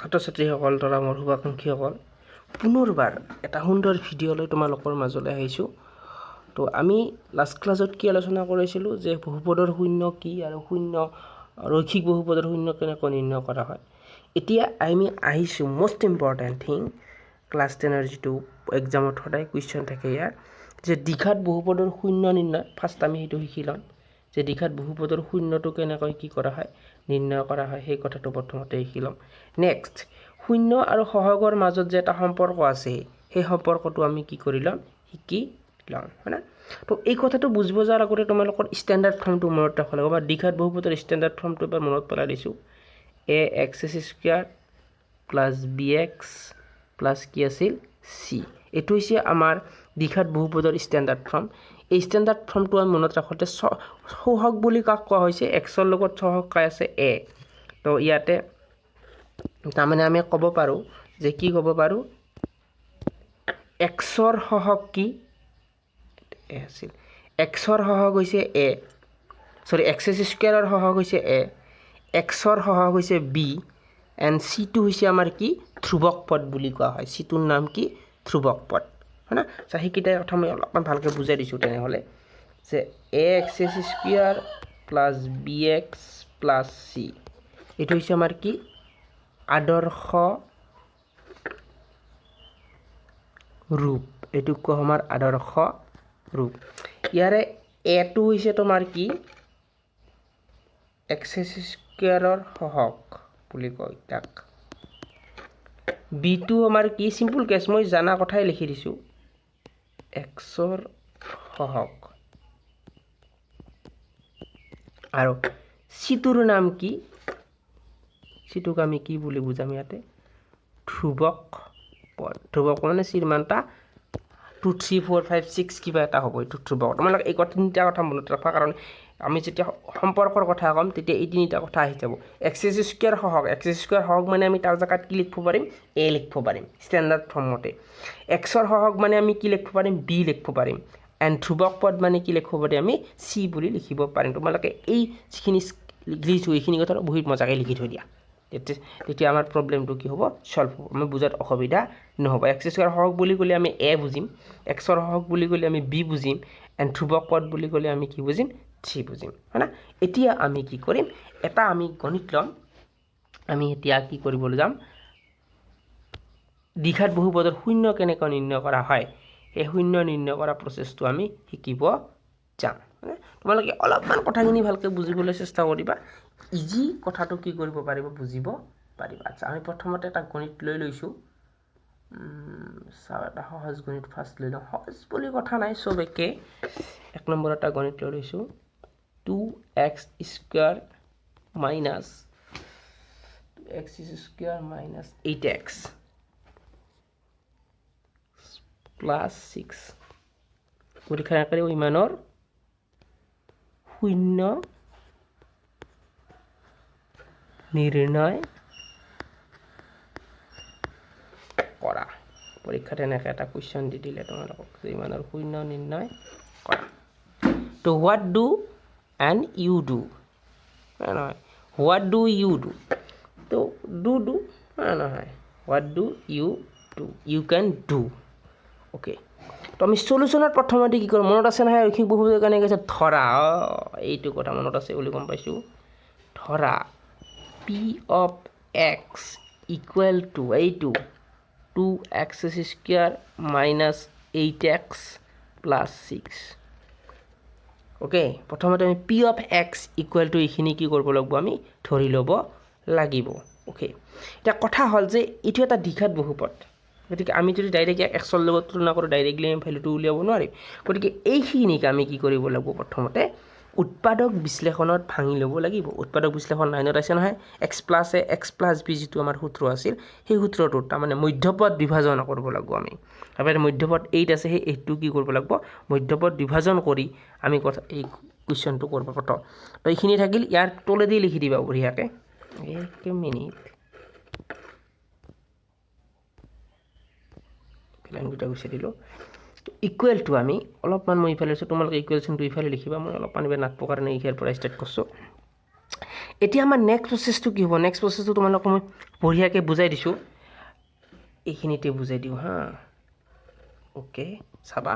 ছাত্ৰ ছাত্ৰীসকল তথা মোৰ শুভাকাংক্ষীসকল পুনৰবাৰ এটা সুন্দৰ ভিডিঅ' লৈ তোমালোকৰ মাজলৈ আহিছোঁ। তো আমি লাষ্ট ক্লাছত কি আলোচনা কৰিছিলোঁ যে বহুপদৰ শূন্য কি আৰু শূন্য ৰৈখিক বহুপদৰ শূন্য কেনেকৈ নিৰ্ণয় কৰা হয়। এতিয়া আমি আহিছোঁ মষ্ট ইম্পৰ্টেণ্ট থিং ক্লাছ 10ৰ যিটো এক্সামত সদায় কুৱেশ্যন থাকে ইয়াৰ যে দ্বিঘাত বহুপদৰ শূন্য নিৰ্ণয়। ফাৰ্ষ্ট আমি সেইটো শিকি ল'ম যে দ্বিঘাত বহুপদৰ শূন্যটো কেনেকৈ কি কৰা হয় নিৰ্ণয় কৰা হয়, সেই কথাটো প্ৰথমতে শিকি ল'ম। নেক্সট শূন্য আৰু সহগৰ মাজত যে এটা সম্পৰ্ক আছে সেই সম্পৰ্কটো আমি কি কৰি ল'ম শিকি ল'ম, হয় না। তো এই কথাটো বুজিব যোৱাৰ আগতে তোমালোকৰ ষ্টেণ্ডাৰ্ড ফৰ্মটো মনত ৰাখিব লাগিব বা দ্বিঘাত বহুপদৰ ষ্টেণ্ডাৰ্ড ফৰ্মটো এবাৰ মনত পেলাই দিছোঁ। ax square plus bx plus কি আছিল c। এইটো হৈছে আমাৰ দ্বিঘাত বহুপদৰ ষ্টেণ্ডাৰ্ড ফৰ্ম। এই ষ্টেণ্ডাৰ্ড ফৰ্মটো আমি মনত ৰাখোঁতে সহগ বুলি কাক কোৱা হৈছে, এক্সৰ লগত সহগ কাই আছে a। তো ইয়াতে তাৰমানে আমি ক'ব পাৰোঁ যে কি ক'ব পাৰোঁ এক্সৰ সহগ কি আছিল, এক্সৰ সহগ হৈছে a, সৰি এক্স স্কুৱাৰৰ সহগ হৈছে a, এক্সৰ সহগ হৈছে b এণ্ড চিটো হৈছে আমাৰ কি ধ্ৰুৱক পদ বুলি কোৱা হয়। চিটোৰ নাম কি ধ্ৰুৱক পদ, হয় না। সেইকেইটাৰ কথা মই অলপমান ভালকৈ বুজাই দিছোঁ তেনেহ'লে যে ax square plus bx plus c এইটো হৈছে আমাৰ কি আদৰ্শ ৰূপ, এইটো কোৱা আমাৰ আদৰ্শ ৰূপ। ইয়াৰে এটো হৈছে তোমাৰ কি এক্স স্কুৱাৰৰ সহগ বুলি কয় তাক। বিটো আমাৰ কি চিম্পল কেছ, মই জানা কথাই লিখি দিছোঁ এক্সৰ সহগ। আৰু চিটোৰ নাম কি, চিটোক আমি কি বুলি বুজাম ইয়াতে ধ্ৰুৱক পদ। ধ্ৰুৱক মানে চিৰ মানটা 2 3 4 5 6 কিবা এটা হ'ব, এইটো ধ্ৰুৱক। তোমালোকে এই তিনিটা কথা মনত ৰাখা, কাৰণ আমি যেতিয়া সম্পৰ্কৰ কথা ক'ম তেতিয়া এই তিনিটা কথা আহি যাব। এক্স স্কুৱাৰ সহগ, এক্স স্কুৱাৰ সহগ মানে আমি তাৰ জেগাত কি লিখিব পাৰিম a লিখিব পাৰিম ষ্টেণ্ডাৰ্ড ফৰ্মতে। এক্সৰ সহগ মানে আমি কি লিখিব পাৰিম b লিখিব পাৰিম এণ্ড ধ্ৰুৱক পদ মানে কি লিখিব পাৰিম আমি c বুলি লিখিব পাৰিম। তোমালোকে এই যিখিনি লিখিছোঁ এইখিনি কথা বহুত মজাকৈ লিখি থৈ দিয়া, তেতিয়া আমাৰ প্ৰব্লেমটো কি হ'ব চল্ভ হ'ব, আমি বুজাত অসুবিধা নহ'ব। এক্স স্কুৱাৰ সহগ বুলি ক'লে আমি a বুজিম, এক্সৰ সহগ বুলি ক'লে আমি b বুজিম এণ্ড ধ্ৰুৱক পদ বুলি ক'লে আমি কি বুজিম c বুজিম, হয় না। এতিয়া আমি কি কৰিম এটা আমি গণিত ল'ম। আমি এতিয়া কি কৰিবলৈ যাম দ্বিঘাত বহুপদৰ শূন্য কেনেকৈ নিৰ্ণয় কৰা হয় সেই শূন্য নিৰ্ণয় কৰা প্ৰচেছটো আমি শিকিব যাম। তোমালোকে অলপমান কথাখিনি ভালকৈ বুজিবলৈ চেষ্টা কৰিবা, ইজি কথাটো কি কৰিব পাৰিব বুজিব পাৰিবা। আচ্ছা আমি প্ৰথমতে এটা গণিত লৈ লৈছোঁ। চাওঁ এটা সহজ গণিত ফাৰ্ষ্ট লৈ লওঁ, সহজ বুলি কথা নাই চব একে। এক নম্বৰ এটা গণিত লৈ লৈছোঁ 2x square minus 2x square minus 8x plus 6 পৰীক্ষাৰ আকাৰে ইমানৰ শূন্য নিৰ্ণয় কৰা। পৰীক্ষাত এনেকৈ এটা কুৱেশ্যন দি দিলে তোমালোকক যে ইমানৰ শূন্য নিৰ্ণয় কৰা। তো what do and you do, নহয় হোৱাট ডু ইউ ডু, তো ডু নহয় what do you do, you can do. Okay, তো আমি চলিউশ্যনত প্ৰথমতে কি কৰোঁ মনত আছে নহয় ৰৈখিক বহুপদৰ কাৰণে কৈছে ধৰা, এইটো কথা মনত আছে বুলি গম পাইছোঁ। ধৰা p of x equal to এইটো 2x square minus 8x plus 6। Okay, প্ৰথমতে আমি p of x equal to এইখিনি কি কৰিব লাগিব আমি ধৰি ল'ব লাগিব। অ'কে, এতিয়া কথা হ'ল যে এইটো এটা দ্বিঘাত বহুপদ, গতিকে আমি যদি ডাইৰেক্ট ইয়াক এক্সৰ লগত তুলনা কৰোঁ ডাইৰেক্টলি আমি ভেলুটো উলিয়াব নোৱাৰিম। গতিকে এইখিনিক আমি কি কৰিব লাগিব প্ৰথমতে উৎপাদক বিশ্লেষণত ভাঙি ল'ব লাগিব। উৎপাদক বিশ্লেষণ 9ত আছে নহয়, এক্স প্লাছ বি যিটো আমাৰ সূত্ৰ আছিল সেই সূত্ৰটোত তাৰমানে মধ্যপদ বিভাজন কৰিব লাগিব আমি। তাৰপৰা মধ্যপদ 8 আছে, সেই 8টো কি কৰিব লাগিব মধ্যপদ বিভাজন কৰি আমি কথা এই কুৱেশ্যনটো কৰিব পাৰোঁ। তো এইখিনি থাকিল, ইয়াৰ তলেদি লিখি দিবা বঢ়িয়াকৈ। এক মিনিট লাইনকেইটা গুচাই দিলোঁ। ইকুৱেল টু আমি অলপমান মই ইফালে আছোঁ, তোমালোকে ইকুৱেশ্যনটো ইফালে লিখিবা, মই অলপমান এইবাৰ নাটপৰ কাৰণে ইয়াৰ পৰা ষ্টাৰ্ট কৰিছোঁ। এতিয়া আমাৰ নেক্সট প্ৰচেছটো কি হ'ব নেক্সট প্ৰচেছটো তোমালোকক মই বঢ়িয়াকৈ বুজাই দিছোঁ এইখিনিতে বুজাই দিওঁ হা ওকে চাবা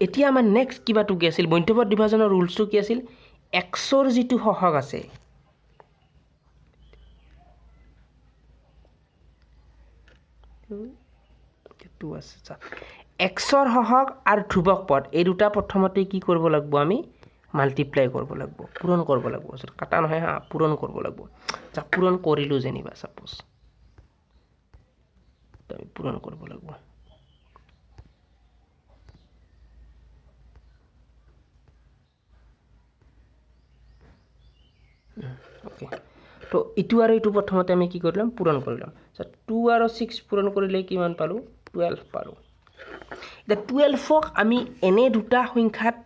এতিয়া আমাৰ নেক্সট কিবাটো কি আছিল মধ্যপদ বিভাজনৰ ৰুলছটো কি আছিল এক্সৰ যিটো সহগ আছে এক্সৰ সহগ আৰু ধ্ৰুৱক পদ এই দুটা প্ৰথমতে কি কৰিব লাগিব আমি মাল্টিপ্লাই কৰিব লাগিব পূৰণ কৰিব লাগিব কাটা নহয় হা পূৰণ কৰিব লাগিব যা পূৰণ কৰিলোঁ যেনিবা সাপোজ আমি পূৰণ কৰিব লাগিব ওকে তো ইটো আৰু ইটো প্ৰথমতে আমি কি কৰিলাম পূৰণ কৰিলাম 2 আৰু 6 পূৰণ কৰিলে কিমান পালোঁ 12 পালোঁ এতিয়া 12ক আমি এনে দুটা সংখ্যাত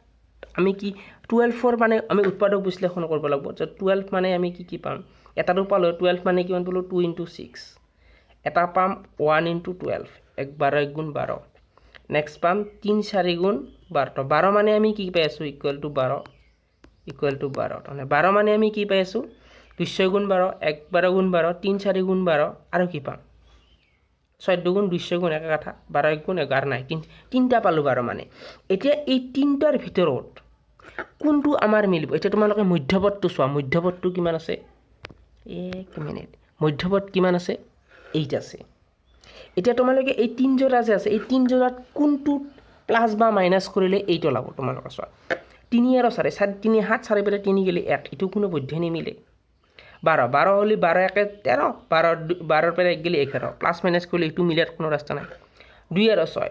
আমি কি 12ৰ মানে আমি উৎপাদক বিশ্লেষণ কৰিব লাগিব 12 মানে আমি কি পাম এটাটো পালোঁ 12 মানে কিমান পালোঁ 2 × 6 এটা পাম 1 × 12 1 12 1 গুণ 12 নেক্সট পাম 3 4 গুণ 12 12 মানে আমি কি পাই আছোঁ ইকুৱেল টু 12 মানে 12 মানে আমি কি পাই আছোঁ 200 গুণ 12 1 12 গুণ 12 3 4 গুণ 12 আৰু কি পাম 14 গুণ 200 গুণ একা কথা 12 1 গুণ 11 নাই তিনিটা পালোঁ 12 মানে এতিয়া এই তিনিটাৰ ভিতৰত কোনটো আমাৰ মিলিব এতিয়া তোমালোকে মধ্যপদটো চোৱা মধ্যপদটো কিমান আছে এক মিনিট মধ্যপদ কিমান আছে 8 আছে এতিয়া তোমালোকে এই তিনিজোৰা যে আছে এই তিনিজোৰাত কোনটো প্লাছ বা মাইনাছ কৰিলে 8 ওলাব তোমালোকে চোৱা 3 আৰু 4 3 7 4 পেলাই 3 গেলে 1 এইটো কোনো বৈধ্য নিমিলে 12 12 হলে 12 1 13 12 12 পেলাই 1 গেলে 11 প্লাছ মাইনাছ কৰিলে এইটো মিলাৰ কোনো ৰাস্তা নাই 2 আৰু 6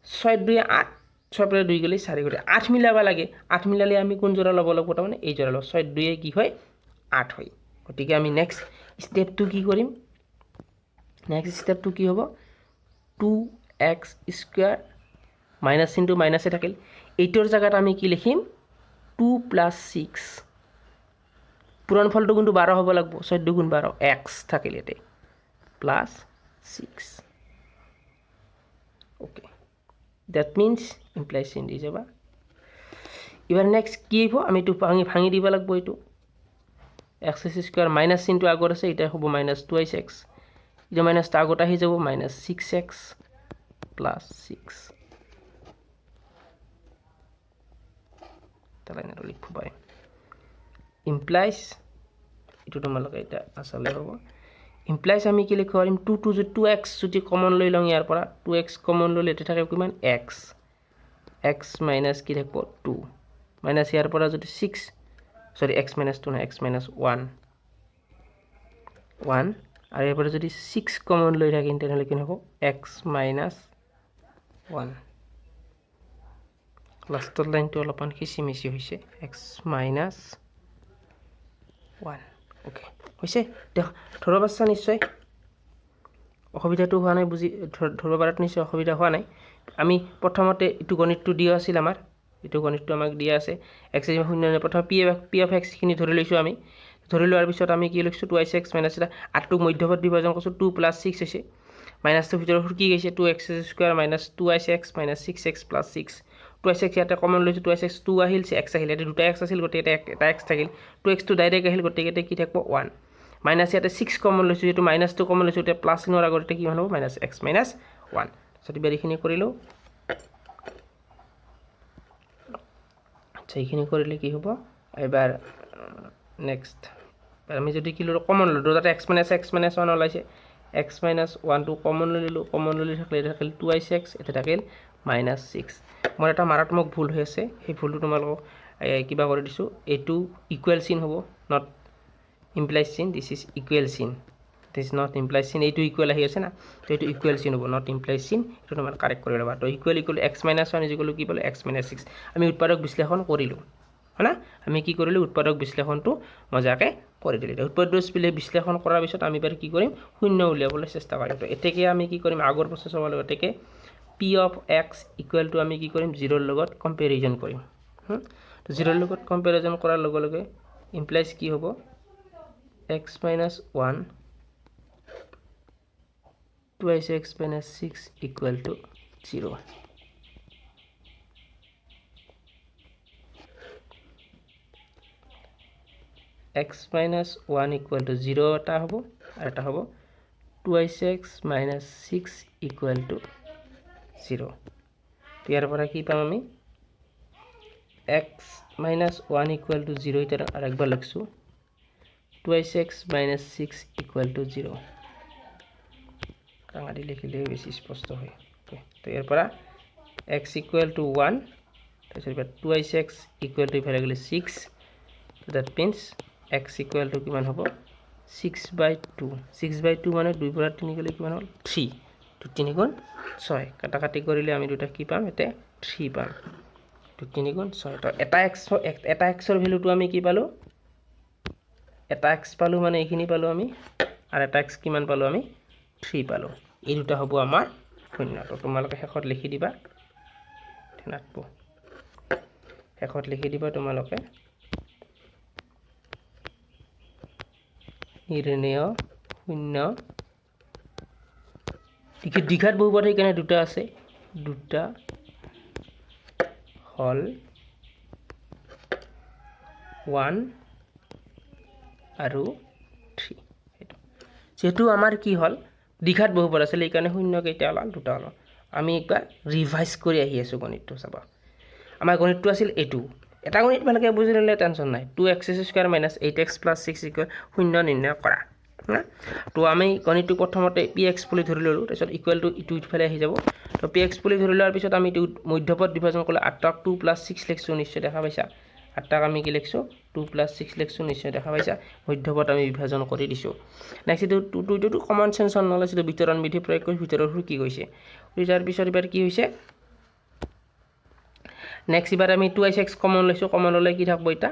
6 2 8 6 পেলাই 2 গেলে 4 গেলে 8 মিলাব লাগে 8 মিলালে আমি কোন জোৰা ল'ব লাগিব তাৰমানে এই জোৰা ল'ব 6 2 কি হয় 8 হয় গতিকে আমি নেক্সট ষ্টেপটো কি কৰিম নেক্সট ষ্টেপটো কি হ'ব 2x স্কয়াৰ মাইনাস ইনটু মাইনাসে থাকিল এইটোৰ জায়গাত আমি কি লিখিম 2 + 6 পূৰণফলটো কিন্তু 12 হ'ব লাগিব 14 গুণ 12 x থাকিল এতে plus 6 okay that means implies in the যাবা এবার নেক্সট কি হইব আমি তো ভাঙি দিব লাগিব এইটো x স্কয়ার মাইনাস ইনটু আগৰ আছে এটা হ'ব -2x এটা মাইনাস টা আগত আহি যাব -6x প্লাস 6 তাহলে না লিখব পাই ইমপ্লাইজ এটো তোমালোকে এটা আসলে হ'ব ইমপ্লাইজ আমি কি লিখব পাৰিম 2x যদি কমন লৈ লং ইয়াৰ পৰা 2x কমন ললে এটা থাকে কিমান x মাইনাস কি থাকিব 2 মাইনাস ইয়াৰ পৰা যদি 6 সরি x minus 2 না x minus 1 আর এরপরে যদি 6 কমন লই রাখি তাহলে কি হবে x minus 1 লাস্টৰ লাইনটো অলপমান খিচিমিচি হৈছে x minus 1 ওকে হৈছে দেখ ধৰব পাৰছা নিশ্চয় অসুবিধাটো হোৱা নাই বুজি ধৰব পাৰাত নিশ্চয় অসুবিধা হোৱা নাই আমি প্ৰথমতে ইটো গণিতটো দিয়া আছিল আমাৰ এইটো গণিতটো আমাক দিয়া আছে x = 0 প্ৰথম p of x খিনি ধৰি লৈছো আমি ধৰি লোৱাৰ পিছত আমি কি লিখছো 2x - এটা 8 ক মধ্যপদ বিভাজন কৰিছো 2 + 6 হৈছে মাইনাসটো ভিতৰত কি গৈছে 2x² - 2x - 6x + 6 2x ইয়াতে কমন লৈছো 2x 2 আহিল x আহিল এটা দুটা x আছিল গতে এটা x থাকিল 2x টো ডাইৰেক্ট আহিল গতে এটা কি থাকিব 1 মাইনাস ইয়াতে 6 কমন লৈছো যেটো মাইনাসটো কমন লৈছো এটা প্লাস চিনৰ আগতে কি হ'ব -x - 1 সতি বেৰিখিনি কৰিলো সেইখিনি কৰিলে কি হ'ব এবাৰ নেক্সট আমি যদি কি ললো কমন ললো দুটা x - 1 ওলাইছে x - 1 টো কমন ললো থাকলে এটা থাকিল 2x এটা থাকিল -6 মোৰ এটা মাৰাত্মক ভুল হৈ আছে সেই ভুলটো তোমালোকক কিবা কৰি দিছো এটো ইকুৱেল চিন হ'ব নট ইমপ্লাইজ চিন দিস ইজ ইকুৱেল চিন দিস নট ইমপ্লাইজ চিন এইটো ইকুৱেল আহি আছে না তো এইটো ইকুৱেল চিন হ'ব নট ইমপ্লাইজ চিন এটো তোমালোক কাৰেক্ট কৰি লবা তো ইকুৱেল x - 1 কি পালো x - 6 আমি উৎপাদক বিশ্লেষণ কৰিলো হনা আমি কি কৰিলো উৎপাদক বিশ্লেষণটো মজাকে কৰি দিলে উৎপাদক বিশ্লেষণ কৰাৰ পিছত আমি বাৰ কি কৰিম শূন্য উলিয়াবলৈ চেষ্টা কৰিম তো এতেকে আমি কি কৰিম আগৰ প্ৰচেছ হ'ব এতেকে p of x = আমি কি কৰিম 0 ৰ লগত কম্পেৰিজন কৰিম তো 0 ৰ লগত কম্পেৰিজন কৰাৰ লগে লগে ইমপ্লাইজ কি হ'ব x - 1 2x - 6 = 0 x x minus 1 equal to 0 এটা হ'ব আৰু এটা হ'ব 2x minus 6 equal to 0 ইয়াৰ পৰা কি পাম আমি x minus 1 equal to 0 এটা আৰু একবাৰ লিখছো 2x minus 6 equal to 0 কাঙাৰি লিখিলে বেছি স্পষ্ট হয় তো ইয়াৰ পৰা x equal to 1 তাৰপিছত 2x equal to ইফালে গ'লে 6 so that means x equal to কিমান হ'ব 6/2 6/2 মানে 2 পৰা 3 গ'লে কিমান হ'ল 3 তো 3 গুণ 6 কাটাকাটি কৰিলে আমি দুটা কি পাম এতে 3 পাম তো 3 গুণ 6 তো এটা x ৰ ভ্যালুটো আমি কি পালো এটা x পালো মানে এইখিনি পালো আমি আৰু এটা x কিমান পালো আমি 3 পালো এই দুটা হ'ব আমাৰ শূন্য তো তোমালোকে শেষত লিখি দিবা নাকবো শেষত লিখি দিবা তোমালোকে নিৰ্ণয় শূন্য দীঘাত বহুপদ সেইকাৰণে দুটা আছে দুটা হল 1 আৰু 3 যেহেতু আমাৰ কি হল দীঘাত বহুপদ আছিল এইকাৰণে শূন্য কেইটা ওলাল দুটা ওলাল আমি একবাৰ ৰিভাইজ কৰি আহি আছো গণিতটো চাবা আমাৰ গণিতটো আছিল এটো এটা গণিত ভালকে বুজি ললে টেনচন নাই 2x² - 8x + 6 শূন্য নিৰ্ণয় কৰা তো আমি গণিতটো প্ৰথমতে px বুলি ধৰি ললো তাৰপিছত ইকুৱেল টু ইটো ইফালে আহি যাব তো px বুলি ধৰি লোৱাৰ পিছত আমি ইটো মধ্যপদ বিভাজন কৰিলে 8ক 2 + 6 লিখছো নিশ্চয় দেখা পাইছা 8ক আমি কি লিখছো 2 + 6 লিখছো নিশ্চয় দেখা পাইছা মধ্যপদ আমি বিভাজন কৰি দিছো নেক্সট ইটো কমন সেন্স নলেজ ইটো বিতৰণ বিধি প্ৰয়োগ কৰি ভিতৰৰ কি কৈছে তাৰ পিছত এবাৰ কি হৈছে নেক্সট এবাৰ আমি 2x কমন লৈছো কমন ললে কি থাকব এটা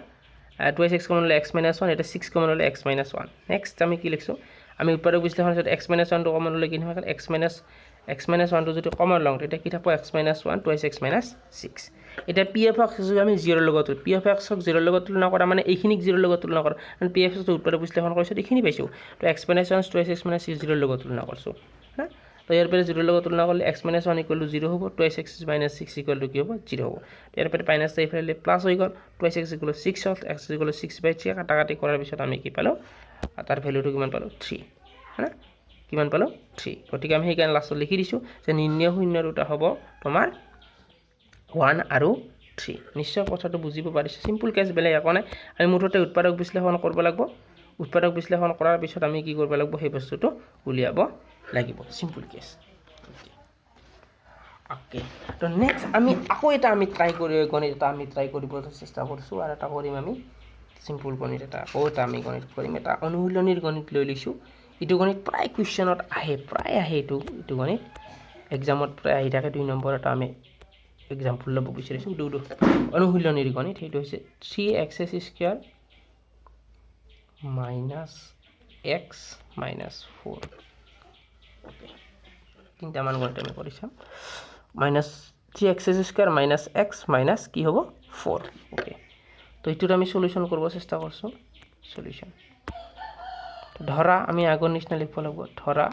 2x কমন ললে x - 1 এটা 6 কমন ললে x - 1 নেক্সট আমি কি লিখছো আমি উৎপাদক বিশ্লেষণত x - 1 টো কমন ললে কি হয় x - 1 টো যদি কমন লওঁ তেতিয়া কি থাকব x - 1 2x - 6 এটা pf(x) যদি আমি 0 লগত pf(x) ক 0 লগত তুলনা কৰা মানে এইখিনিক 0 লগত তুলনা কৰা কাৰণ pf(x) টো উৎপাদক বিশ্লেষণ কৰিছো এইখিনি পাইছো তো x - 1 2x - 6 0 লগত তুলনা কৰিছো হা তো ইয়াৰ পৰা 0 লগত তুলনা কৰিলে x - 1 = 0 হ'ব 2x - 6 = কি হ'ব 0 হ'ব ইয়াৰ পৰা মাইনাস ইফালে প্লাস হৈ গল 2x = 6 হ'ল x = 6/3 কাটাকাটি কৰাৰ পিছত আমি কি পালো তাৰ ভ্যালুটো কিমান পালো 3 হা কিমান পালো 3 গতিকে আমি সেইকাৰণে লাষ্টত লিখি দিছো যে নিৰ্ণয় শূন্য দুটা হ'ব তোমাৰ 1 আৰু 3 নিশ্চয় কথাটো বুজিব পাৰিছে সিম্পল কেছ বেলে একো নাই আমি মুঠতে উৎপাদক বিশ্লেষণ কৰিব লাগিব উৎপাদক বিশ্লেষণ কৰাৰ পিছত আমি কি কৰিব লাগিব সেই বস্তুটো উলিয়াব লাগিব সিম্পল কেছ ওকে তো নেক্সট আমি আকৌ এটা আমি ট্রাই কৰি গণিত এটা আমি ট্ৰাই কৰিব চেষ্টা কৰিছো আৰু এটা কৰিম আমি সিম্পল গণিত এটা আকৌ এটা আমি গণিত কৰিম এটা অনুশীলনীৰ গণিত লৈ লৈছো ইটো গণিত প্ৰায় কোৱেশ্চনত আহে ইটো গণিত এক্সামত প্ৰায় আহি থাকে 2 নম্বৰ এটা আমি এক্সাম্পল লব বিচাৰিছো দুটো অনুশীলনীৰ গণিত সেইটো হৈছে 3x² - x - 4 ওকে তিনটা মান গণিত আমি কৰিছাম -3x² - x - কি হ'ব 4 ওকে তো এটোৰ আমি সলিউশন কৰিব চেষ্টা কৰছো সলিউশন ধৰা আমি আগৰ নিচিনা লিখব লাগিব ধৰা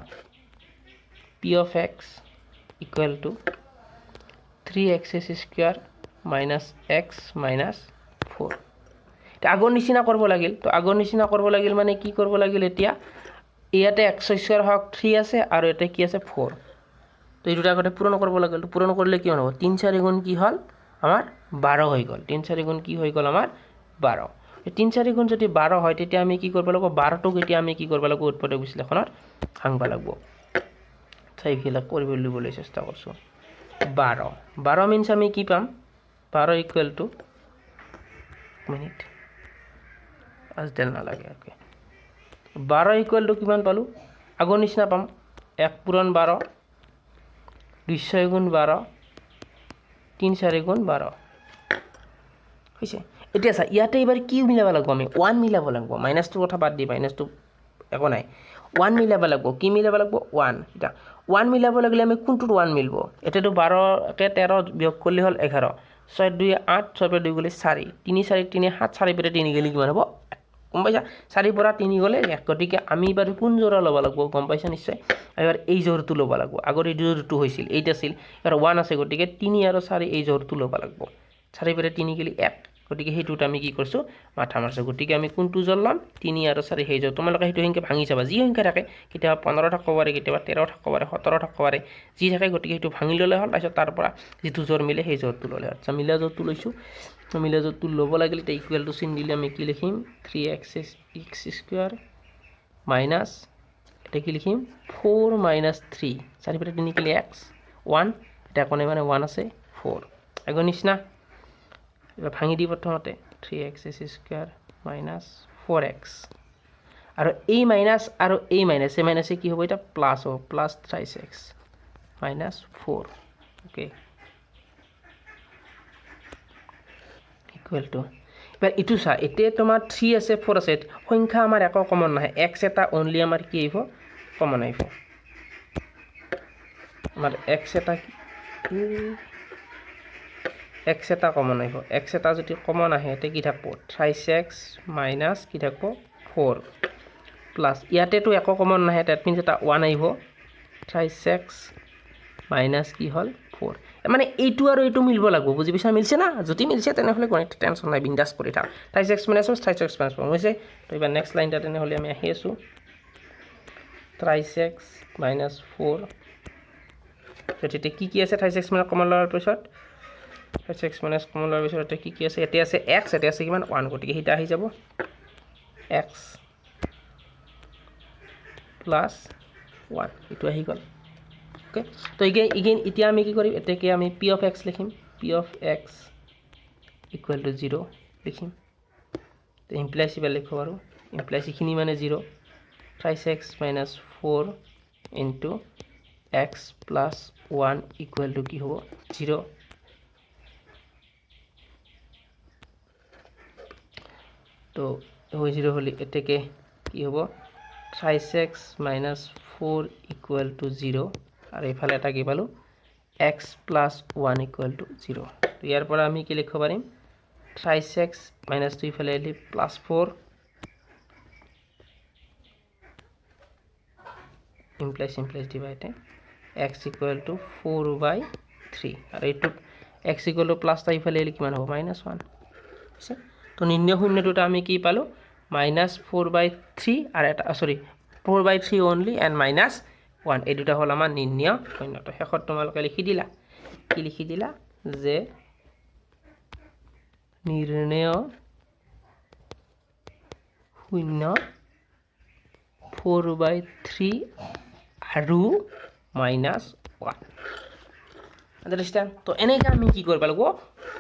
p of x equal to 3x² - x - 4 আগৰ নিচিনা কৰিব লাগিল তো আগৰ নিচিনা কৰিব লাগিল মানে কি কৰিব লাগিল এতিয়া ইয়াতে x² হক 3 আছে আৰু এটা কি আছে 4 তো এই দুটা আগতে পূৰণ কৰিব লাগিল তো পূৰণ কৰিলে কি হ'ব 3 4 গুণ কি হল আমাৰ 12 হৈ গল 3 4 গুণ কি হৈ গল আমাৰ 12 3 4 গুণ যদি 12 হয় তেতিয়া আমি কি কৰিব লাগিব 12 টোক এতিয়া আমি কি কৰিব লাগিব উৎপাদক বিশ্লেষণত ভাঙবা লাগিব চাইকেলা কৰিব লবলৈ চেষ্টা কৰছো 12 মিন্স আমি কি পাম 12 ইকুৱেল টু মিনিট আজদেল না লাগে ওকে 12 ইকুৱেল টু কিমান পালো আগৰ নিচিনা পাম 1 পূৰণ 12 2 6 গুণ 12 3 4 গুণ 12 হৈছে এতিয়া চা ইয়াতে এবাৰ কি মিলাব লাগিব আমি 1 মিলাব লাগিব মাইনাসটো কথা বাদ দি মাইনাসটো একো নাই 1 মিলাব লাগিব কি মিলাব লাগিব 1 এটা 1 মিলাব লাগিলে আমি কোনটো 1 মিলব এতেটো 12 কে 13 বিয়োগ করলে হল 11 6 2 8 6 2 গলে 4 3 4 3 7 4 পরে 3 গলে কিমান হ'ব গম পাইছা 4 পৰা 3 গলে গতিকে আমি এবাৰ কোন জোৰা লব লাগিব গম পাইছা নিশ্চয় এবাৰ এই জোৰটো লব লাগিব আগৰ এই জোৰটো হৈছিল এইটা আছিল এবাৰ 1 আছে গতিকে 3 আৰু 4 এই জোৰটো লব লাগিব 4 পৰে 3 গলে 1 গতিকে সেইটোত আমি কি কৰিছোঁ মাথা মাৰিছোঁ গতিকে আমি কোনটো জল ল'ম 3 আৰু 4 সেই জল তোমালোকে সেইটো সংখ্যা ভাঙি চাবা যি সংখ্যা থাকে কেতিয়াবা 15 থাকিব পাৰে কেতিয়াবা 13 থাকিব পাৰে 17 থাকিব পাৰে যি থাকে গতিকে সেইটো ভাঙি ল'লে হ'ল তাৰপিছত তাৰ পৰা যিটো জোৰ মিলে সেই জোৰটো ল'লে আচ্ছা মিলা জোৰটো লৈছোঁ মিলা জোৰটো ল'ব লাগিলে এতিয়া ইকুৱেল টু চিন দিলে আমি কি লিখিম 3x স্কোৱাৰ মাইনাছ এটা কি লিখিম 4 মাইনাছ 3 চাৰিফালে 3 কিলে x 1 এটা কোনে মানে 1 আছে 4 আগৰ নিচিনা এবার ভাঙি দিই প্রথমতে 3x স্কোয়ার মাইনাস 4x আর এই মাইনাস আর এই মাইনাস এই মাইনাসে কি হবে এটা প্লাস হবে plus 3x minus 4 okay equal to এবার ইটু চা এতে তোমার 3 আছে 4 আছে সংখ্যা আমার এক কমন নাহে x এটা অনলি আমার কি আইব কমন আইব আমার x এটা x এটা কমন আহিব x এটা যদি কমন আহে তে কি থাকব 3x মাইনাস কি থাকব 4 প্লাস ইয়াতে তো এক কমন নাহে দ্যাট মিন্স এটা 1 আহিব 3x মাইনাস কি হল 4 মানে এইটো আৰু এইটো মিলব লাগব বুজি পাইছা মিলছে না যদি মিলছে তেনে হলে কোনো টেনশন নাই বিন্দাস কৰি থাক 3x মাইনাস 3x মাইনাস হৈছে তো এবাৰ নেক্সট লাইনটা তেনে হলে আমি আহি আছো 3x মাইনাস 4 তেতিয়া কি আছে 3x মানে কমন লওয়াৰ পিছত 3x মাইনাস কমন লওয়াৰ পিছত এটা কি আছে এতে আছে x এতে আছে কিমান 1 গতিকে হিটা আহি যাব x প্লাস 1 এটো আহি গল ওকে তো again এতিয়া আমি কি কৰিম এতেকে আমি p of x লিখিম p of x equal to 0 লিখিম তো ইমপ্লাইজ ইবা লিখো আৰু ইমপ্লাইজ ইখিনি মানে 0 3x minus 4 into x plus 1 equal to কি হ'ব 0 তো হৈ 0 হলি এতেকে কি হ'ব 3x minus 4 equal to 0 আৰু এফালে এটা কি পালো x plus 1 equal to 0 তো ইয়াৰ পৰা আমি কি লিখিব পাৰিম 3x minus 2 ইফালে এলি plus 4 implies divide x equal to 4 by 3 আৰু এইটো x equal to plus টা ইফালে এলি কিমান হ'ব -1 আছে তো নিৰ্ণয় শূন্যটোটা আমি কি পালো -4 by 3 আৰু এটা সৰি 4 by 3 only and -1 এই দুটা হল আমাৰ নিৰ্ণয় শূন্যটো শেষত তোমালোকে লিখি দিলা কি লিখি দিলা যে নিৰ্ণয় শূন্য 4 by 3 আৰু -1 আন্ডাৰস্ট্যান্ড তো এনেকা আমি কি কৰিব লাগিব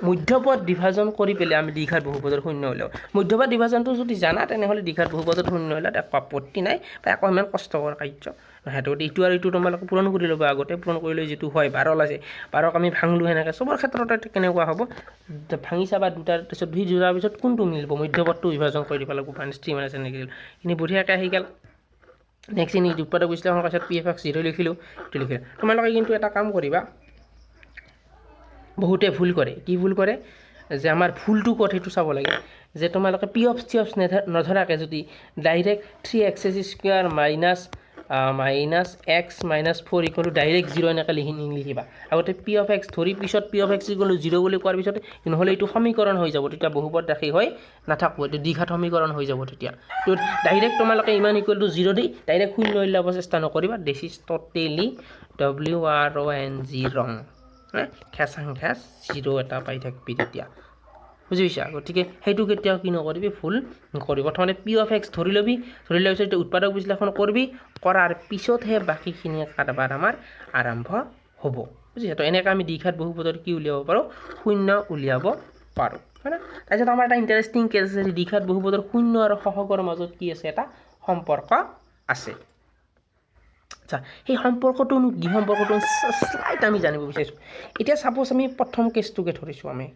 মধ্যপদ বিভাজন কৰি পেলে আমি দ্বিঘাত বহুপদৰ শূন্য হলেও মধ্যপদ বিভাজনটো যদি জানা তেনেহলে দ্বিঘাত বহুপদৰ শূন্য হলে একো আপত্তি নাই বা একো ইমান কষ্টকৰ কাৰ্য নহয় তো এইটো আৰু এইটো তোমালোকে পূৰণ কৰি ল'ব আগতে পূৰণ কৰিলে যেটো হয় 12 লাগে 12ক আমি ভাঙলো হেনেকে সবৰ ক্ষেত্ৰত কেনেকুৱা হ'ব ভাঙি চাবা দুটাৰ পিছত দুই জোৰাৰ পিছত কোনটো মিলিব মধ্যপদটো বিভাজন কৰি দিব লাগিব -3 মানে এনেকে ইনি বঢ়িয়াকৈ আহি গেল নেক্সট ইনি উৎপাদক বিশ্লেষণৰ পাছত pfx 0 লিখিলো এইটো লিখিলো তোমালোকে কিন্তু এটা কাম কৰিবা বহুতে ভুল কৰে কি ভুল কৰে যে আমাৰ ভুলটো ক'ত হেতু চাব লাগে যে তোমালোকে p of c of নধৰাকে যদি direct 3x square minus x minus 4 equal to direct 0 এনেকা লিখিবা আগতে p of x ধৰি পিছত p of x equal to 0 বুলি কোৱাৰ পিছত নহলে এইটো সমীকৰণ হৈ যাব তেতিয়া বহুপদ ৰাখি হয় নাথাকব এইটো দ্বিঘাত সমীকৰণ হৈ যাব তেতিয়া তো ডাইৰেক্ট তোমালোকে ইমান ইকুৱেল টু 0 দি ডাইৰেক্ট শূন্য উলিয়াব চেষ্টা নকৰিবা দিস ইজ টোটালি wrong খেসাং খেস 0 এটা পাই থাকবি তেতিয়া বুঝিছা গতিকে হেতু কেতিয়াও কি নকৰিবি ভুল নকৰিবি প্ৰথমতে p of x ধৰি লবি পিছত উৎপাদক বিশ্লেষণ কৰবি কৰাৰ পিছতহে বাকিখিনি কাটবাৰ আমাৰ আৰম্ভ হ'ব বুজিছা তো এনেকা আমি দ্বিঘাত বহুপদৰ কি উলিয়াব পাৰো শূন্য উলিয়াব পাৰো হয়না তাৰপিছত আমাৰ এটা ইন্টাৰেষ্টিং কেছ আছে দ্বিঘাত বহুপদৰ শূন্য আৰু সহগৰ মাজত কি আছে এটা সম্পৰ্ক আছে আচ্ছা এই সম্পৰ্কটো কি সম্পৰ্কটো স্লাইড আমি জানিব বিচাৰিছো এতিয়া সাপোজ আমি প্ৰথম কেছটোকে ধৰিছো আমি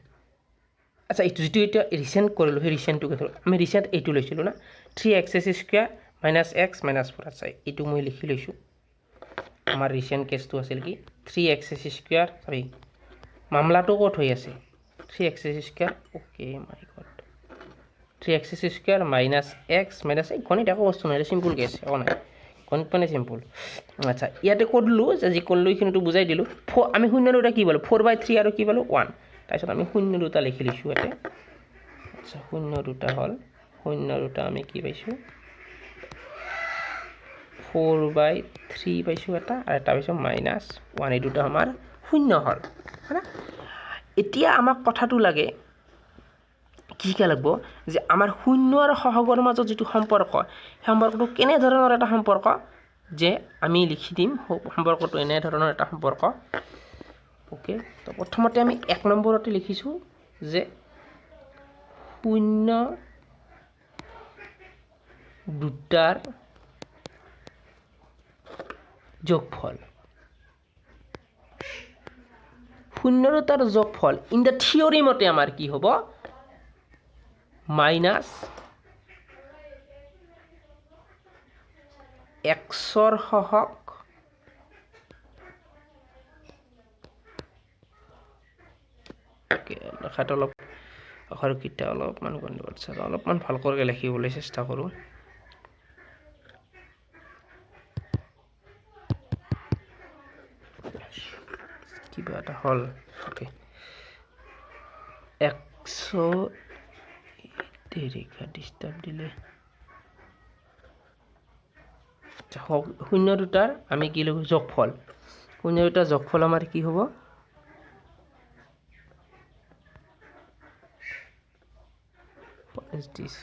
আচ্ছা এইটো যেটো এটা ৰিসেন্ট কৰিলো সেই ৰিসেন্টটোকে ধৰ আমি ৰিসেন্ট এইটো লৈছিলো না 3x স্কয়াৰ - x - 4 আছে এইটো মই লিখি লৈছো আমাৰ ৰিসেন্ট কেছটো আছিল কি 3x স্কয়াৰ সৰি মামলাটো ক'ত হৈ আছে 3x স্কয়াৰ ওকে মাই গড 3x স্কয়াৰ - x - এই গণিত একো বস্তু নাই সিম্পল কেছ একো নাই গণিত মানে সিম্পল আচ্ছা ইয়াতে কৰলো যে কৰলো এইখিনিটো বুজাই দিলো আমি শূন্য দুটা কি পালো 4/3 আৰু কি পালো 1 তাৰপিছত আমি শূন্য দুটা লিখি লৈছো ইয়াতে আচ্ছা শূন্য দুটা হল শূন্য দুটা আমি কি পাইছোঁ 4/3 পাইছোঁ এটা আৰু এটা পাইছোঁ -1 এই দুটা আমাৰ শূন্য হল হয়না এতিয়া আমাক কথাটো লাগে কি লাগব যে আমাৰ শূন্য আৰু সহগৰ মাজত যেটো সম্পৰ্ক সম্পৰ্কটো কেনে ধৰণৰ এটা সম্পৰ্ক যে আমি লিখি দিম সম্পৰ্কটো এনে ধৰণৰ এটা সম্পৰ্ক ওকে তো প্ৰথমতে আমি 1 নম্বৰতে লিখিছো যে শূন্য দুটাৰ যোগফল শূন্য দুটাৰ যোগফল ইন দা থিওৰি মতে আমাৰ কি হ'ব মাইনাস xৰ সহগ লেখাটো অলপ আখৰকিটা অলপমান গণ্ডগোল আছে অলপমান ভাল কৰি লিখিবলৈ চেষ্টা কৰোঁ কিবা এটা হল ওকে 100 দেৰিকা ডিস্টাৰ্ব দিলে শূন্য দুটাৰ আমি কি লিখো যোগফল শূন্য দুটাৰ যোগফল আমাৰ কি হ'ব what is this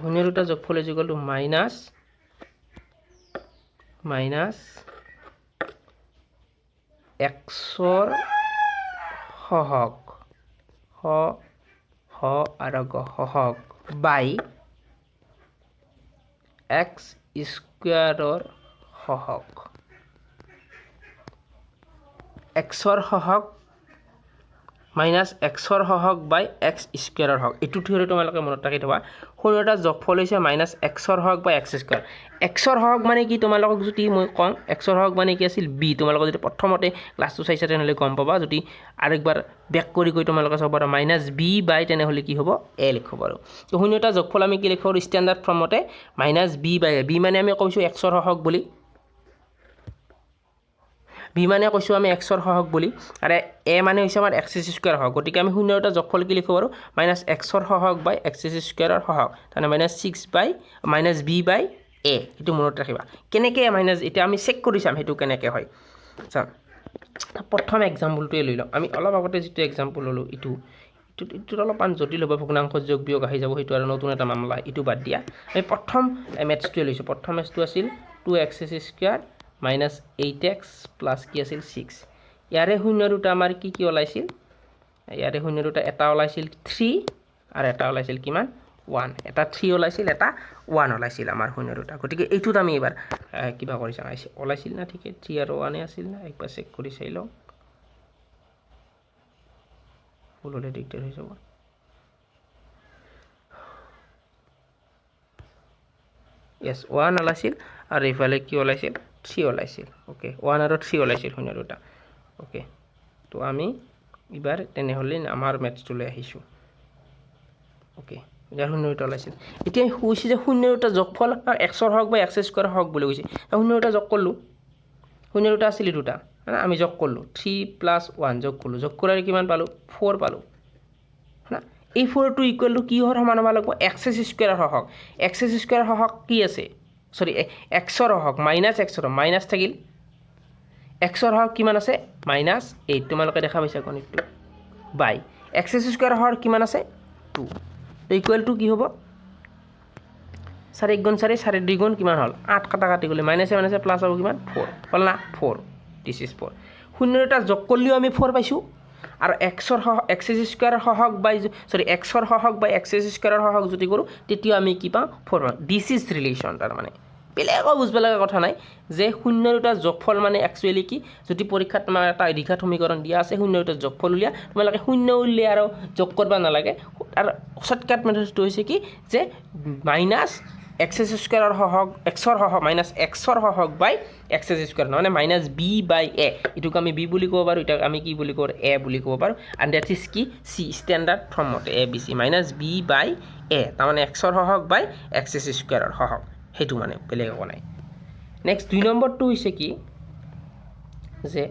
শূন্য দুটাৰ যোগফল is equal to minus xৰ সহগ আৰু সহগ by x স্কয়াৰৰ সহগ xৰ সহগ minus xৰ সহগ by x স্কয়াৰৰ সহগ এটো থিওৰি তোমালোকে মনত ৰাখি থবা শূন্যটা যোগফল হৈছে minus xৰ সহগ by x স্কয়াৰ xৰ সহগ মানে কি তোমালোকক যদি মই কম xৰ সহগ মানে কি আছিল b তোমালোক যদি প্ৰথমতে ক্লাসটো চাইছা তেনেহলে গম পাবা যদি আৰেকবাৰ ব্যাক কৰি তোমালোকে চাব পাৰা -b by তেনেহলে কি হ'ব a লিখব আৰু তো শূন্যটা যোগফল আমি কি লিখব standard ফৰ্মতে -b by a b মানে আমি কৈছো xৰ সহগ বুলি b মানে কৈছো আমি x ৰ সহগ বুলি আৰু a মানে হৈছে আমাৰ x স্কয়াৰ সহগ গতিকে আমি শূন্যটা যোগফল কি লিখব পাৰো -x ৰ সহগ by x স্কয়াৰৰ সহগ মানে -6 by -b by a এটো মনত ৰাখিবা কেনেকৈ মাইনাস এটা আমি চেক কৰি চাম হেতু কেনেকৈ হয় আচ্ছা প্ৰথম এক্সাম্পলটো লৈ লওঁ আমি অলপ আগতে যেটো এক্সাম্পল ললো ইটো অলপমান জটিল হ'ব ভগ্নাংশ যোগ বিয়োগ আহি যাব হেতু আৰু নতুন এটা মামলা ইটো বাদ দিয়া আমি প্ৰথম মেথছটো লৈছো প্ৰথম মেথছটো আছিল 2x স্কয়াৰ -8x প্লাস কি আছিল 6 ইয়াৰে শূন্য দুটা আমাৰ কি ওলাইছিল ইয়াৰে শূন্য দুটা এটা ওলাইছিল 3 আৰু এটা ওলাইছিল কিমান 1 এটা 3 ওলাইছিল এটা 1 ওলাইছিল আমাৰ শূন্য দুটা গতিকে এইটোত আমি এবাৰ কিবা কৰি চাম ওলাইছিল না ঠিক 3 আৰু 1 আছিল না একবাৰ চেক কৰি চাই লওঁ ফুললে দিগদাৰ হৈ যাব yes 1 ওলাইছিল আৰু ইফালে কি ওলাইছিল 3 ওলাইছিল ওকে 1 আৰু 3 ওলাইছিল শূন্য দুটা ওকে তো আমি এবাৰ তেনেহলে আমাৰ মেথছটো লৈ আহিছো ওকে ইয়াৰ শূন্য দুটা ওলাইছিল এতিয়া কৈছে যে শূন্য দুটা যোগফল x ৰ হক বা x স্কয়াৰ হক বুলি কৈছে শূন্য দুটা যোগ কৰলো শূন্য দুটা আছিল দুটা আমি যোগ কৰলো 3 + 1 যোগ কৰলো যোগ কৰাৰ কিমান পালো 4 পালো না এই 4 টো ইকুৱেল টু কি হৰ সমান হ'ব লাগিব x স্কয়াৰ হক x স্কয়াৰ হক কি আছে সৰি x ৰ হক -x ৰ মাইনাস থাকিল x ৰ হক কিমান আছে -8 তোমালোকে দেখা পাইছা গণিতটো বাই x স্কয়াৰ হক কিমান আছে 2 ইকুৱেল টু কি হ'ব 4 গুণ 4 4 2 গুণ কিমান হল 8 কাটা কাটি গলে মাইনাসে মাইনাসে প্লাস হ'ব কিমান 4 হল না 4 দিস ইজ 4 শূন্য এটা যোগ কৰিলেও আমি 4 পাইছো আৰু x স্কয়াৰ সহগ বাই সৰি x ৰ সহগ বাই x স্কয়াৰৰ সহগ যদি কৰো তেতিয়া আমি কি পাম 4 পাম দিস ইজ ৰিলেশন তাৰ মানে বেলেগো বুঝবা লগা কথা নাই যে শূন্য দুটা যোগফল মানে একচুয়ালি কি যদি পৰীক্ষাত তোমাৰ এটা ৰেখা সমীকৰণ দিয়া আছে শূন্য দুটা যোগফল উলিয়া তোমালোকে শূন্য উলিয়া আৰু যোগ কৰবা নালাগে আৰু শৰ্টকাট মেথডটো হৈছে কি যে মাইনাস x স্কয়াৰৰ সহগ x ৰ সহগ মাইনাস x ৰ সহগ বাই x স্কয়াৰ মানে -b বাই a ইটোক আমি b বুলি ক'ব পাৰো ইটাক আমি কি বুলি ক'ব a বুলি ক'ব পাৰো and that is কি c স্ট্যান্ডাৰ্ড ফৰ্ম মতে a b c -b by a তাৰ মানে x ৰ সহগ বাই x স্কয়াৰৰ সহগ হেতু মানে বেলেগ একো নাই নেক্সট 2 নম্বৰটো হৈছে কি যে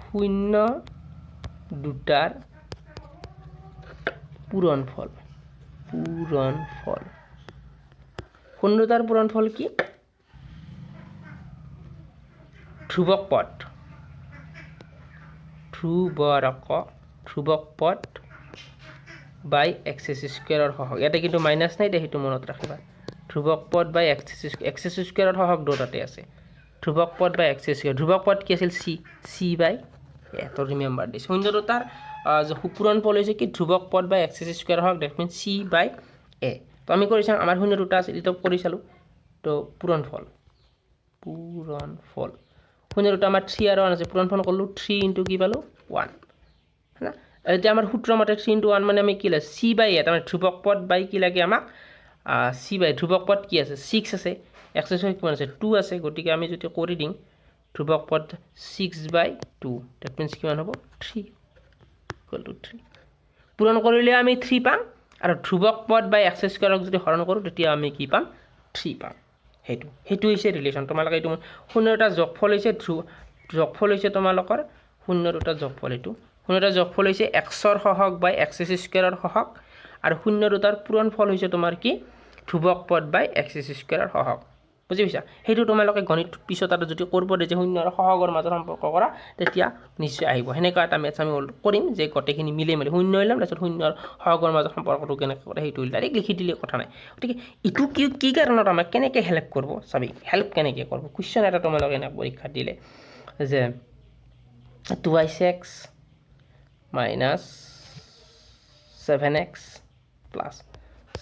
শূন্য দুটাৰ পূৰণফল পূৰণফল শূন্যতাৰ পূৰণফল কি ধ্ৰুৱক পদ ধ্ৰুৱক পদ বাই এক্স স্কুৱেৰৰ সহগ ইয়াতে কিন্তু মাইনাছ নাই দে সেইটো মনত ৰাখিবা ধ্ৰুৱক পদ বাই এক্স স্কুৱেৰৰ সহগ দুটাতে আছে ধ্ৰুৱক পদ বাই এক্স স্কুৱেৰ ধ্ৰুৱক পদ কি আছিল চি বাই এ তো ৰিমেম্বাৰ দিছ শূন্যটো তাৰ পূৰণফল হৈছে কি ধ্ৰুৱক পদ বাই এক্স স্কুৱেৰ সহগ ডেট মিন চি বাই এ তো আমি কৰি চাওঁ আমাৰ শূন্য দুটা আছে এইটো কৰি চালোঁ তো পূৰণফল শূন্য দুটা আমাৰ 3 আৰু 1 আছে পূৰণফল কৰিলোঁ 3 ইনটু কি পালোঁ 1 না এতিয়া আমাৰ সূত্ৰ মতে 3 ইনটু 1 মানে আমি কি লাগে চি বাই এ তাৰমানে ধ্ৰুৱক পদ বাই কি লাগে আমাক চি বাই ধ্ৰুৱক পদ কি আছে 6 আছে এক্স স্কুৱেৰ কিমান আছে 2 আছে গতিকে আমি যদি কৰি দিম ধ্ৰুৱক পদ 6 বাই 2 ডেট মিন্স কিমান হ'ব 3 ইকুৱেল টু 3 পূৰণ কৰিলে আমি 3 পাম আৰু ধ্ৰুৱক পদ বাই এক্স স্কুৱেৰক যদি হৰণ কৰোঁ তেতিয়া আমি কি পাম 3 পাম সেইটো হৈছে ৰিলেশ্যন তোমালোকে এইটো শূন্য এটা যোগফল হৈছে যোগফল হৈছে তোমালোকৰ শূন্য দুটা যোগফল এইটো শূন্য এটা যোগফল হৈছে এক্সৰ সহগ বাই এক্স স্কুৱেৰৰ সহগ আৰু শূন্য দুটাৰ পূৰণফল হৈছে তোমাৰ কি ধ্ৰুৱক পদ বাই এক্স স্কুৱেৰৰ সহগ বুজি পাইছা সেইটো তোমালোকে গণিত পিছত আৰু যদি কৰিব দে যে শূন্য আৰু সহগৰ মাজত সম্পৰ্ক কৰা তেতিয়া নিশ্চয় আহিব সেনেকুৱা এটা মেথছ আমি কৰিম যে গোটেইখিনি মিলি শূন্য ল'ম তাৰপিছত শূন্য আৰু সহগৰ মাজত সম্পৰ্কটো কেনেকৈ কৰে সেইটো ডাইৰেক্ট লিখি দিলে কথা নাই গতিকে এইটো কি কাৰণত আমাক কেনেকৈ হেল্প কৰিব চাবি হেল্প কেনেকৈ কৰিব কুৱেশ্যন এটা তোমালোকে এনে পৰীক্ষাত দিলে যে 2x minus 7x plus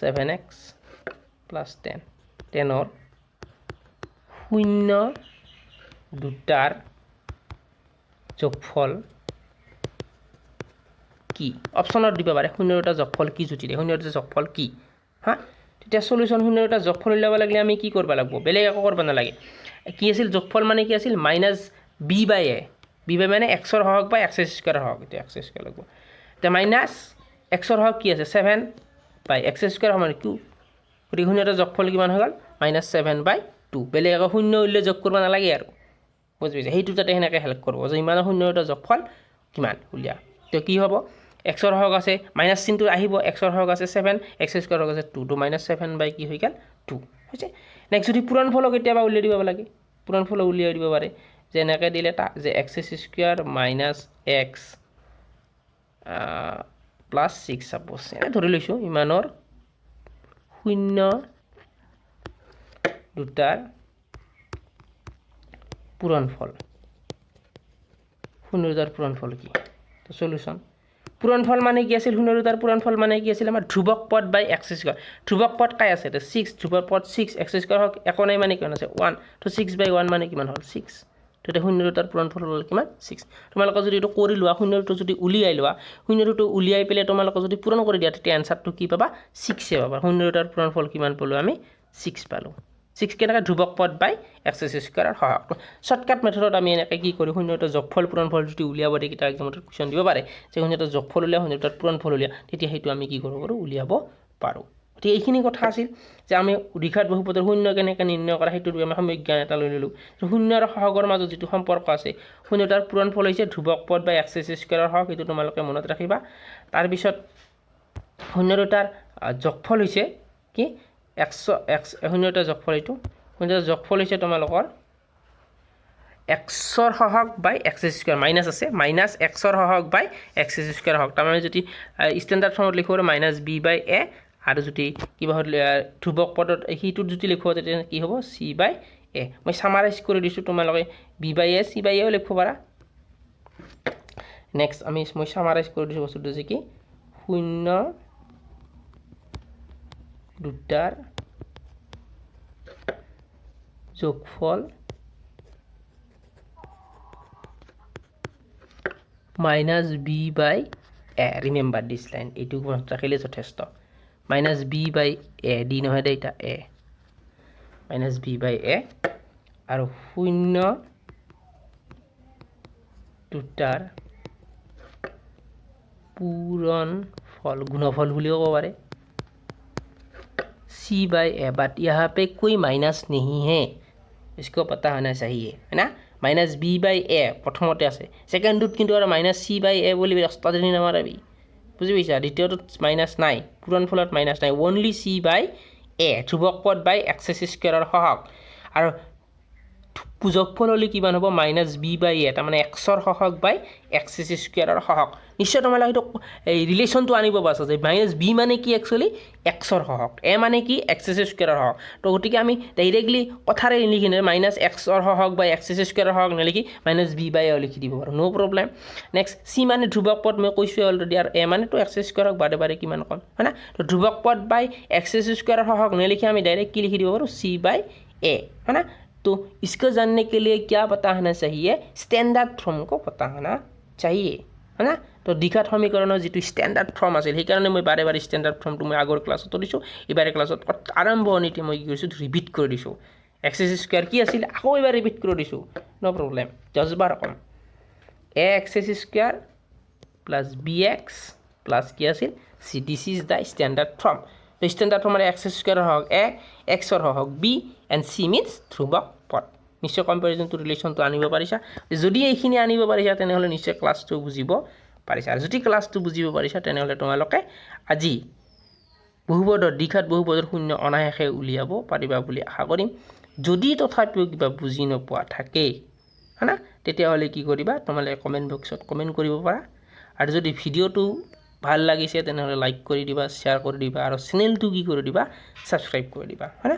7x plus 10 10ৰ শূন্য দুটাৰ যোগফল কি অপশ্যনত দিব পাৰে শূন্য দুটা যোগফল কি জুতি দিয়ে শূন্য দুটা যোগফল কি হা তেতিয়া সলিউশন শূন্য দুটা যোগফল উলিয়াব লাগিলে আমি কি কৰিব লাগিব বেলেগ একো কৰিব নালাগে কি আছিল যোগফল মানে কি আছিল minus B by A B বাই মানে এক্সৰ সহগ বাই এক্স স্কুৱেৰ সহগ এতিয়া এক্স স্কুৱেৰ লাগিব এতিয়া মাইনাছ এক্সৰ সহগ কি আছে 7 বাই এক্স স্কুৱেৰ সমান 2 গতিকে শূন্য এটা যোগফল কিমান হৈ গ'ল মাইনাছ 7 বাই 2 বেলেগ একো শূন্য উলিয়াই যোগ কৰিব নালাগে আৰু বুজি পাইছে সেইটো যাতে সেনেকৈ হেল্প কৰিব যে ইমানৰ শূন্য এটা যোগফল কিমান উলিয়া তো কি হ'ব এক্সৰ সহগ আছে মাইনাছ চিনটো আহিব এক্সৰ সহগ আছে 7 এক্স স্কুৱেৰ সহগ আছে 2 তো মাইনাছ 7 বাই কি হৈ গ'ল 2 হৈছে নেক্সট যদি পূৰণফলক কেতিয়াবা উলিয়াই দিব লাগে পূৰণফল উলিয়াই দিব পাৰে যে এনেকৈ দিলে যে x square minus x plus 6 suppose এনে ধৰি লৈছোঁ ইমানৰ শূন্য দুটাৰ পূৰণফল শূন্য দুটাৰ পূৰণফল কি তো সলিউশন পূৰণফল মানে কি আছিল শূন্য দুটাৰ পূৰণফল মানে কি আছিল আমাৰ ধ্ৰুৱক পদ বাই এক্স স্কুৱেৰ ধ্ৰুৱক পদ কাই আছে তো 6 ধ্ৰুৱক পদ 6 এক্স স্কুৱেৰ হওক একো নাই মানে কিমান আছে 1 তো 6 বাই 1 মানে কিমান হ'ল 6 তো শূন্য দুটাৰ পূৰণফল হ'ল কিমান 6 তোমালোকে যদি এইটো কৰি লোৱা শূন্য দুটো যদি উলিয়াই লোৱা শূন্য দুটো উলিয়াই পেলাই তোমালোকে যদি পূৰণ কৰি দিয়া তেতিয়া এনসাৰটো কি পাবা 6 পাবা শূন্য দুটাৰ পূৰণফল কিমান পালোঁ আমি 6 পালোঁ 6 কেনেকৈ ধ্ৰুৱক পদ বাই এক্স স্কুৱেৰৰ সহগ শৰ্টকাট মেথডত আমি এনেকৈ কি কৰোঁ শূন্য এটা যোগফল পূৰণফল যদি উলিয়াব দিয়ে কেইটা এক্সামত কুৱেশ্যন দিব পাৰে যে শূন্য এটা যোগফল উলিয়াই শূন্য এটাৰ পূৰণফল উলিয়াই তেতিয়া সেইটো আমি কি কৰিব পাৰোঁ উলিয়াব পাৰোঁ গতিকে এইখিনি কথা আছিল যে আমি দ্বিঘাত বহুপদৰ শূন্য কেনেকৈ নিৰ্ণয় কৰা সেইটো আমি সমজ্ঞান এটা লৈ ল'লোঁ শূন্য আৰু সহগৰ মাজত যিটো সম্পৰ্ক আছে শূন্যটাৰ পূৰণফল হৈছে ধ্ৰুৱক পদ বাই এক্স স্কুৱেৰৰ সহগ সেইটো তোমালোকে মনত ৰাখিবা তাৰপিছত শূন্য দুটাৰ যোগফল হৈছে কি শূন্য এটা যোগফল এইটো শূন্য এটা যোগফল হৈছে তোমালোকৰ এক্সৰ সহগ বাই এক্স স্কুৱেৰ মাইনাছ আছে মাইনাছ এক্সৰ সহগ বাই এক্স স্কুৱেৰ সহগ তাৰমানে যদি ষ্টেণ্ডাৰ্ড ফৰ্মত লিখোঁ মাইনাছ বি বাই এ আৰু যদি কিবা ধ্ৰুৱক পদত সিটোত যদি লিখোঁ তেতিয়া কি হ'ব চি বাই এ মই সামাৰাইজ কৰি দিছোঁ তোমালোকে বি বাই এ চি বাই এও লিখিব পাৰা নেক্সট মই সামাৰাইজ কৰি দিছোঁ বস্তুটো যে কি শূন্য দুটাৰ যোগফল minus B by A remember this line এইটো মনত ৰাখিলে যথেষ্ট মাইনাছ বি বাই এ ডি নহয় দে এতিয়া এ মাইনাছ বি বাই এ আৰু শূন্য দুটাৰ পূৰণফল গুণফল বুলিও ক'ব পাৰে सी बाई ए बट यहाँ पे कोई माइनस नहीं है इसको पता होना चाहिए है ना माइनस बी बाई ए प्रथमते আছে सेकेंडुत किन्तु और माइनस सी बाई ए बोली रास्ता दिन नामाराबी বুজি পাইছা দ্বিতীয়টোত মাইনাছ নাই পূৰণফলত মাইনাছ নাই অনলি চি বাই এ ধ্ৰুৱক পদ বাই এক্স স্কুৱেৰৰ সহগ আৰু যোগফল হ'লে কিমান হ'ব মাইনাছ বি বাই এ তাৰমানে এক্সৰ সহগ বাই এক্স স্কুৱেৰৰ সহগ নিশ্চয় তোমালোকে সেইটো এই ৰিলেশ্যনটো আনিব পাৰিছা যে মাইনাছ বি মানে কি একচুৱেলি এক্সৰ সহগ এ মানে কি এক্স স্কুৱেৰৰ সহগ তো গতিকে আমি ডাইৰেক্টলি কথাৰে লিখি মাইনাছ এক্সৰ সহগ বাই এক্স স্কুৱেৰৰ সহগ নিলিখি মাইনাছ বি বাই এ লিখি দিব পাৰোঁ ন' প্ৰব্লেম নেক্সট চি মানে ধ্ৰুৱক পদ মই কৈছোঁ অলৰেডি আৰু এ মানে তো এক্স স্কুৱেৰক বাৰে বাৰে কিমান ক'ম হয় না তো ধ্ৰুৱক পদ বাই এক্স স্কুৱেৰৰ সহগ নিলিখি আমি ডাইৰেক্ট কি লিখি দিব পাৰোঁ চি বাই ए है ना तो इसको जानने के लिए क्या पता होना चाहिए स्टैंडर्ड फॉर्म को पता होना चाहिए है ना तो দ্বিঘাত সমীকৰণৰ যিটো ষ্টেণ্ডাৰ্ড ফৰ্ম আছিল সেইকাৰণে মই বাৰে বাৰে ষ্টেণ্ডাৰ্ড ফৰ্মটো মই আগৰ ক্লাছতো দিছোঁ এইবাৰে ক্লাছত আৰম্ভণিতে মই কি কৰিছোঁ ৰিপিট কৰি দিছোঁ এক্স স্কুৱেৰ কি আছিল আকৌ এবাৰ ৰিপিট কৰি দিছোঁ ন' প্ৰব্লেম 10 বাৰ কম a x square plus b x plus কি আছিল c this is the standard form তো ষ্টেণ্ডাৰ্ড ফৰ্ম এক্স স্কুৱেৰৰ হওক এ এক্সৰ হওক বি এণ্ড চি মিনছ ধ্ৰুৱক পদ নিশ্চয় কম্পেৰিজনটো ৰিলেশ্যনটো আনিব পাৰিছা যদি এইখিনি আনিব পাৰিছা তেনেহ'লে নিশ্চয় ক্লাছটো বুজিব পাৰিছা আৰু যদি ক্লাছটো বুজিব পাৰিছা তেনেহ'লে তোমালোকে আজি বহুপদৰ দ্বিঘাত বহুপদৰ শূন্য অনায়াসে উলিয়াব পাৰিবা বুলি আশা কৰিম যদি তথাপিও কিবা বুজি নোপোৱা থাকে হয় না তেতিয়াহ'লে কি কৰিবা তোমালোকে কমেণ্ট বক্সত কমেণ্ট কৰিব পাৰা আৰু যদি ভিডিঅ'টো ভাল লাগিছে তেনেহ'লে লাইক কৰি দিবা শ্বেয়াৰ কৰি দিবা আৰু চেনেলটো কি কৰি দিবা ছাবস্ক্ৰাইব কৰি দিবা হয় না